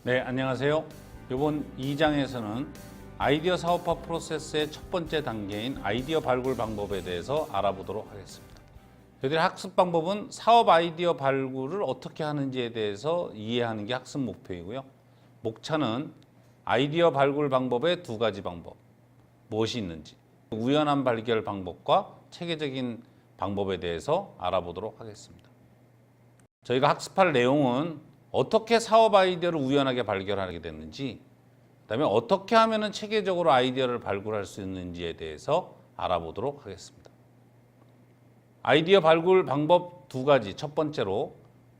네, 안녕하세요. 이번 2장에서는 아이디어 사업화 프로세스의 첫 번째 단계인 아이디어 발굴 방법에 대해서 알아보도록 하겠습니다. 저희들의 학습 방법은 사업 아이디어 발굴을 어떻게 하는지에 대해서 이해하는 게 학습 목표이고요. 목차는 아이디어 발굴 방법의 두 가지 방법, 무엇이 있는지, 우연한 발견 방법과 체계적인 방법에 대해서 알아보도록 하겠습니다. 저희가 학습할 내용은 어떻게 사업 아이디어를 우연하게 발견하게 됐는지, 그다음에 어떻게 하면 체계적으로 아이디어를 발굴할 수 있는지에 대해서 알아보도록 하겠습니다. 아이디어 발굴 방법 두 가지, 첫 번째로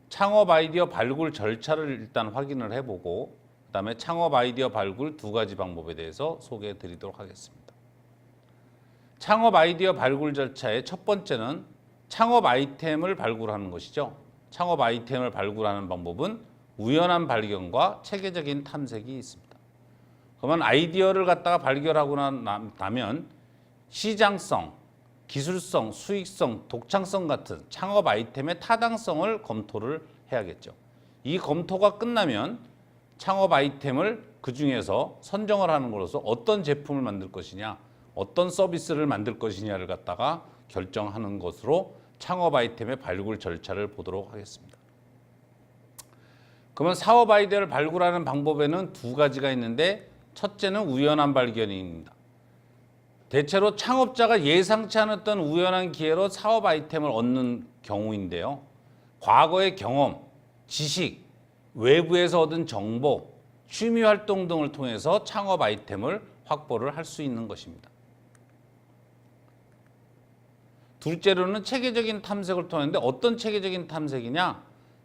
창업 아이디어 발굴 절차를 일단 확인을 해보고 그다음에 창업 아이디어 발굴 두 가지 방법에 대해서 소개해 드리도록 하겠습니다. 창업 아이디어 발굴 절차의 첫 번째는 창업 아이템을 발굴하는 것이죠. 창업 아이템을 발굴하는 방법은 우연한 발견과 체계적인 탐색이 있습니다. 그러면 아이디어를 갖다가 발견하고 나면 시장성, 기술성, 수익성, 독창성 같은 창업 아이템의 타당성을 검토를 해야겠죠. 이 검토가 끝나면 창업 아이템을 그 중에서 선정을 하는 것으로서 어떤 제품을 만들 것이냐, 어떤 서비스를 만들 것이냐를 갖다가 결정하는 것으로 창업 아이템의 발굴 절차를 보도록 하겠습니다. 그러면 사업 아이디어를 발굴하는 방법에는 두 가지가 있는데, 첫째는 우연한 발견입니다. 대체로 창업자가 예상치 않았던 우연한 기회로 사업 아이템을 얻는 경우인데요. 과거의 경험, 지식, 외부에서 얻은 정보, 취미 활동 등을 통해서 창업 아이템을 확보를 할 수 있는 것입니다. 둘째로는 체계적인 탐색을 통했는데, 어떤 체계적인 탐색이냐?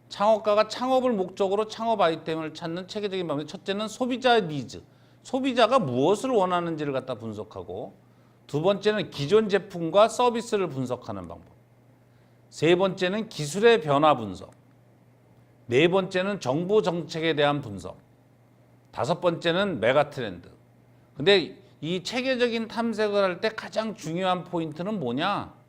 창업가가 창업을 목적으로 창업 아이템을 찾는 체계적인 방법. 첫째는 소비자의 니즈, 소비자가 무엇을 원하는지를 갖다 분석하고, 두 번째는 기존 제품과 서비스를 분석하는 방법, 세 번째는 기술의 변화 분석, 네 번째는 정보 정책에 대한 분석, 다섯 번째는 메가 트렌드. 근데 이 체계적인 탐색을 할 때 가장 중요한 포인트는 뭐냐?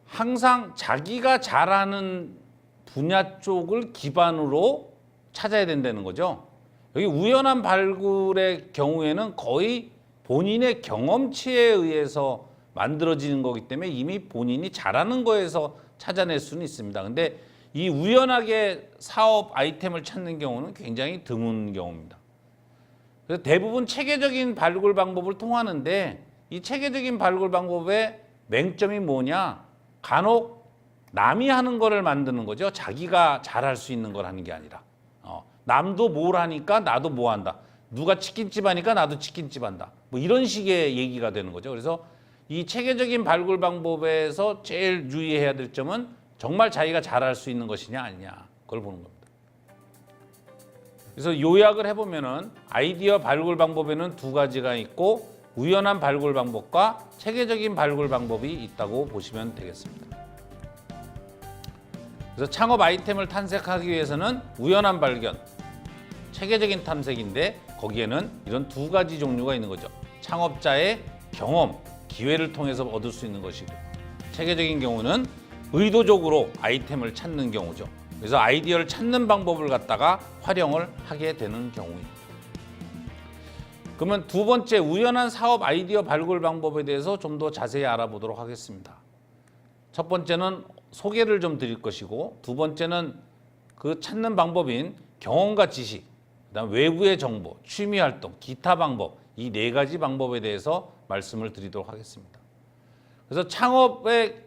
항상 자기가 잘하는 분야 쪽을 기반으로 찾아야 된다는 거죠. 여기 우연한 발굴의 경우에는 거의 본인의 경험치에 의해서 만들어지는 거기 때문에 이미 본인이 잘하는 거에서 찾아낼 수는 있습니다. 근데 이 우연하게 사업 아이템을 찾는 경우는 굉장히 드문 경우입니다. 그래서 대부분 체계적인 발굴 방법을 통하는데, 이 체계적인 발굴 방법의 맹점이 뭐냐? 간혹 남이 하는 거를 만드는 거죠. 자기가 잘할 수 있는 걸 하는 게 아니라 남도 뭘 하니까 나도 뭐 한다. 누가 치킨집 하니까 나도 치킨집 한다. 뭐 이런 식의 얘기가 되는 거죠. 그래서 이 체계적인 발굴 방법에서 제일 유의해야 될 점은 정말 자기가 잘할 수 있는 것이냐 아니냐, 그걸 보는 겁니다. 그래서 요약을 해보면은 아이디어 발굴 방법에는 두 가지가 있고, 우연한 발굴 방법과 체계적인 발굴 방법이 있다고 보시면 되겠습니다. 그래서 창업 아이템을 탐색하기 위해서는 우연한 발견, 체계적인 탐색인데, 거기에는 이런 두 가지 종류가 있는 거죠. 창업자의 경험, 기회를 통해서 얻을 수 있는 것이고, 체계적인 경우는 의도적으로 아이템을 찾는 경우죠. 그래서 아이디어를 찾는 방법을 갖다가 활용을 하게 되는 경우입니다. 그러면 두 번째, 우연한 사업 아이디어 발굴 방법에 대해서 좀 더 자세히 알아보도록 하겠습니다. 첫 번째는 소개를 좀 드릴 것이고, 두 번째는 그 찾는 방법인 경험과 지식, 그다음 외부의 정보, 취미 활동, 기타 방법, 이 네 가지 방법에 대해서 말씀을 드리도록 하겠습니다. 그래서 창업의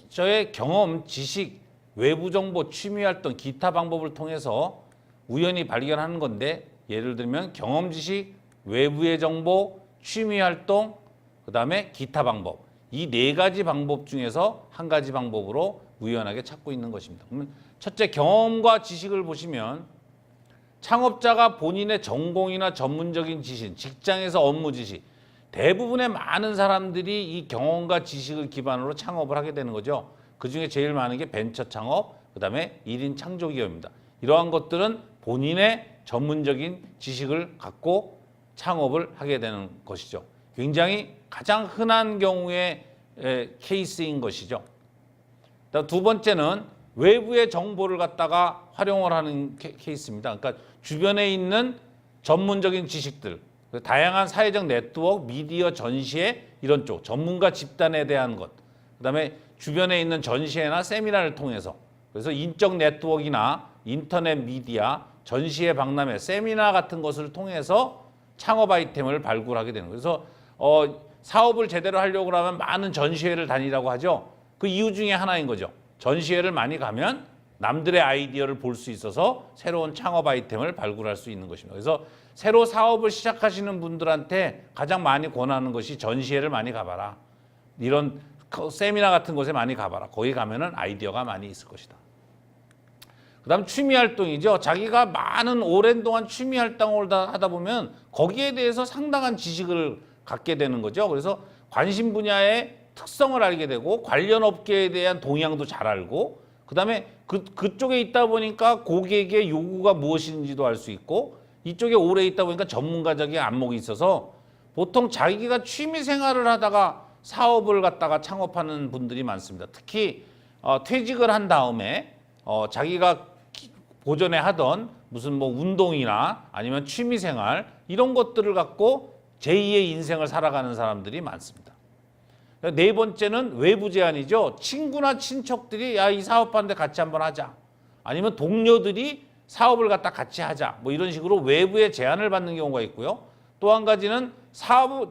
저의 경험, 지식, 외부 정보, 취미 활동, 기타 방법을 통해서 우연히 발견하는 건데, 예를 들면 경험, 지식, 외부의 정보, 취미 활동, 그다음에 기타 방법, 이 네 가지 방법 중에서 한 가지 방법으로 우연하게 찾고 있는 것입니다. 그러면 첫째, 경험과 지식을 보시면 창업자가 본인의 전공이나 전문적인 지식, 직장에서 업무 지식, 대부분의 많은 사람들이 이 경험과 지식을 기반으로 창업을 하게 되는 거죠. 그중에 제일 많은 게 벤처 창업, 그다음에 1인 창조기업입니다. 이러한 것들은 본인의 전문적인 지식을 갖고 창업을 하게 되는 것이죠. 굉장히 가장 흔한 경우의 케이스인 것이죠. 두 번째는 외부의 정보를 갖다가 활용을 하는 케이스입니다. 그러니까 주변에 있는 전문적인 지식들, 다양한 사회적 네트워크, 미디어 전시회 이런 쪽 전문가 집단에 대한 것, 그다음에 주변에 있는 전시회나 세미나를 통해서 그래서 인적 네트워크나 인터넷 미디어, 전시회 박람회, 세미나 같은 것을 통해서 창업 아이템을 발굴하게 되는 거예요. 그래서 사업을 제대로 하려고 하면 많은 전시회를 다니라고 하죠. 그 이유 중에 하나인 거죠. 전시회를 많이 가면 남들의 아이디어를 볼 수 있어서 새로운 창업 아이템을 발굴할 수 있는 것입니다. 그래서 새로 사업을 시작하시는 분들한테 가장 많이 권하는 것이 전시회를 많이 가봐라. 이런 세미나 같은 곳에 많이 가봐라. 거기 가면은 아이디어가 많이 있을 것이다. 그다음 취미 활동이죠. 자기가 많은 오랜 동안 취미 활동을 하다 보면 거기에 대해서 상당한 지식을 갖게 되는 거죠. 그래서 관심 분야의 특성을 알게 되고 관련 업계에 대한 동향도 잘 알고 그다음에 그쪽에 있다 보니까 고객의 요구가 무엇인지도 알 수 있고 이쪽에 오래 있다 보니까 전문가적인 안목이 있어서 보통 자기가 취미 생활을 하다가 사업을 갖다가 창업하는 분들이 많습니다. 특히 퇴직을 한 다음에 자기가 고전에 하던 무슨 뭐 운동이나 아니면 취미 생활 이런 것들을 갖고 제2의 인생을 살아가는 사람들이 많습니다. 네 번째는 외부 제안이죠. 친구나 친척들이 야, 이 사업하는데 같이 한번 하자. 아니면 동료들이 사업을 갖다 같이 하자. 뭐 이런 식으로 외부의 제안을 받는 경우가 있고요. 또 한 가지는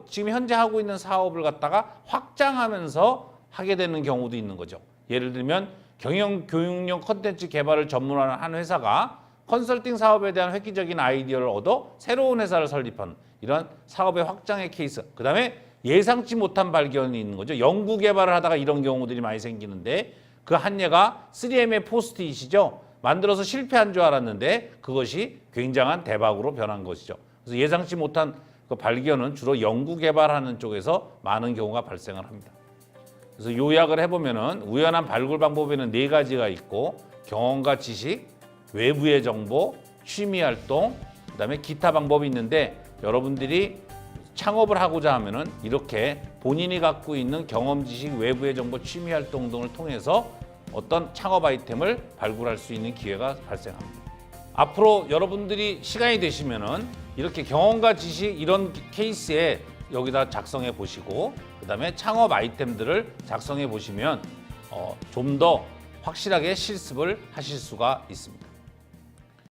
지금 현재 하고 있는 사업을 갖다가 확장하면서 하게 되는 경우도 있는 거죠. 예를 들면 경영 교육용 콘텐츠 개발을 전문화하는 한 회사가 컨설팅 사업에 대한 획기적인 아이디어를 얻어 새로운 회사를 설립한 이런 사업의 확장의 케이스. 그다음에 예상치 못한 발견이 있는 거죠. 연구 개발을 하다가 이런 경우들이 많이 생기는데 그 한 예가 3M의 포스트잇이죠. 만들어서 실패한 줄 알았는데 그것이 굉장한 대박으로 변한 것이죠. 그래서 예상치 못한 그 발견은 주로 연구 개발하는 쪽에서 많은 경우가 발생을 합니다. 그래서 요약을 해보면은 우연한 발굴 방법에는 4가지가 있고 경험과 지식, 외부의 정보, 취미 활동, 그다음에 기타 방법이 있는데 여러분들이 창업을 하고자 하면은 이렇게 본인이 갖고 있는 경험, 지식, 외부의 정보, 취미 활동 등을 통해서 어떤 창업 아이템을 발굴할 수 있는 기회가 발생합니다. 앞으로 여러분들이 시간이 되시면은 이렇게 경험과 지식 이런 케이스에 여기다 작성해 보시고 그다음에 창업 아이템들을 작성해 보시면 좀 더 확실하게 실습을 하실 수가 있습니다.